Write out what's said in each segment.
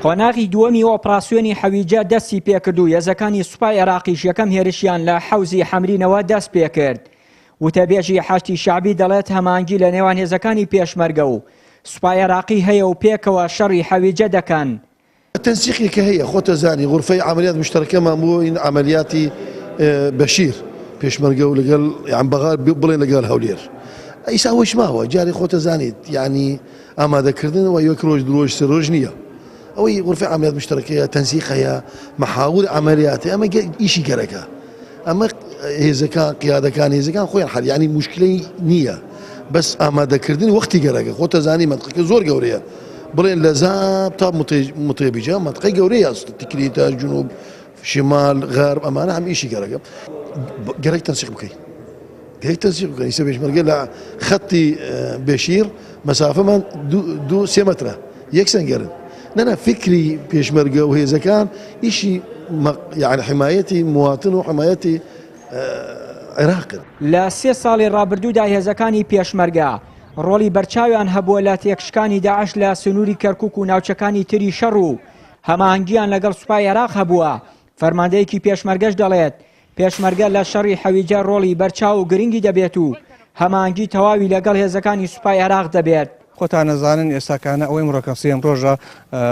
قۆناغی دووەمی ئۆپراسیۆنی حەویجە دەستی پێکردو هێزەکانی سوپای عێراقیش یەکەم هێرشیان لە حەوزی حەمرینەوە دەست پێکرد. وتەبێژی حەشتی شعبی دەڵێت هەمانگی لە نێوان هێزەکانی پێشمەرگە و سوپای عێراقی هەیە و پێکەوە شەڕی حەویجە دەکەن. تەنسیقێکە هەیە خۆتە زانی غورفەی عملیات مشترەکەمان بۆ این عملیاتی بەشیر پێشمەرگە و لەگەڵ بەغار بڵێن لەگەڵ هەولێر ئیسا وەش ماوە جارێک خۆتە زانیت یعنی ئامادەکردنەوە یەک ڕۆژ درۆژ سێ ڕۆژ نییە ئەوەی غورفەی عملیات مشترەکەیە تەنسیقەیە مەحاور عملیاتە ئەمە ئیشی گەرەکە ئەمە هێزەکان قیادەکان هێزەکان خۆیان حەل یعنی موشکلەی نییە بەس ئامادەکردنی وەختی گەرەکە خۆتە زانی منطقەکە زۆر گەورەیە بڵێن لە زاب تا متێبیجە منطقەی گەورەیە تکریتە جنوب شمال غەرب ئەمانە هەم ئیشی گەرەکە گەرەی تەنسیق بکەین گەرەی تەنسیق بکەین ئیسا پێشمەرگە لە خەتی بێشیر مەسافەمان 2-3 مەترە یەک سەنگەرن نەنا فکری پێشمەرگە و هێزەکان ئیشی یعنی حمایەتی مواتن و حمایەتی عێراقن. لە 3 ساڵی ڕابردوودا هێزەکانی پێشمەرگە ڕۆڵی بەرچاویان هەبووە لە تێکشکانی داعش لە سنووری کەرکووک و ناوچەکانی تری شەڕ و هەماهەنگیان لەگەڵ سوپای عێراق هەبووە. فەرماندەیەکی پێشمەرگەش دەڵێت پێشمەرگە لە شەڕی حەویجە ڕۆڵی بەرچاو و گرنگی دەبێت و هەماهەنگی تەواوی لەگەڵ هێزەکانی سوپای عێراق دەبێت. خۆتان نەزانن ئێستاکانە ئەوەی مڕەکەسیەم ڕۆژە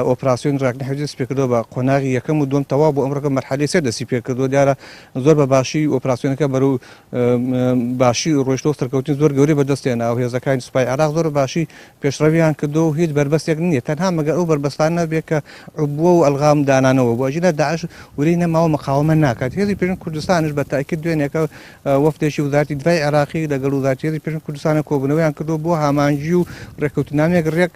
ئۆپراسیۆن ڕاکنی حەویجە پێکردەوە بە قۆناغی یەکەم و دووەم تەواو بۆ ئەمڕۆکە مەرحەلەی سێ دەستی پێکردەوە دیارە زۆر بە باشی ئۆپراسیۆنەکە بەرەو باشی ڕۆیشتەوە سەرکەوتنی زۆر گەورەی بەدەستێنا و هێزەکانی سوپای عێراق زۆر باشی پێشڕەویان کردو و هیچ بربەستێک نییە تەنها مەگەر ئەو بربەستانە بێت کە عبووە و ئەلغام دانانەوە بۆ ئەژینە داعش وەرەی نەماوە مەقاومە ناکات. هێزی پێشنگ کوردستانش بە تاکید دوێنێکە وەفتێکی وزارەتی دفاعی عێراقی لەگەڵ وزارەتی هێزی پێشنگ کوردستانە کۆبوونەوەیان کردو بۆ هامانجی و ڕێکەوتنامێک ڕێک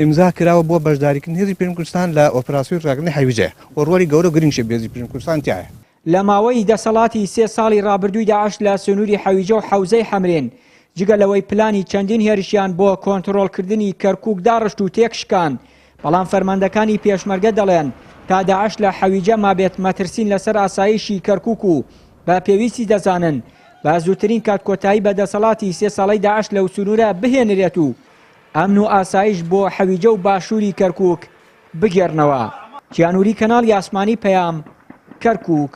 ئیمزا کراوە بۆ بەشداریکردن هێزی پێشنگ کوردستان لە ئۆپراسیۆن ڕاگرنتی حەویجە و ڕۆڵی گەورە گرنگشە هێزی پێشنگ کوردستان تایە. لە ماوەی دەسەڵاتی 3 ساڵی ڕابردووی داعش لە سنووری حەویجە و حەوزەی حەمرین جگە لەوەی پلانی چەندین هێرشیان بۆ کۆنتڕۆڵکردنی کەرکووک داڕشت و تێکشکان بەڵام فەرماندەکانی پێشمەرگە دەڵێن تا داعش لە حەویجە مابێت مەترسین لەسەر ئاسایشی کەرکووک و بە پێویستی دەزانن بە زووترین کات کۆتایی بە دەسەڵاتی 3 ساڵەی داعش لەو سنوورە بهێنرێت و ئەمن و ئاسایش بۆ حەویجە و باشووری کەرکووک بگێڕنەوە. گیانووری کەناڵی ئاسمانی پەیام کەرکووک.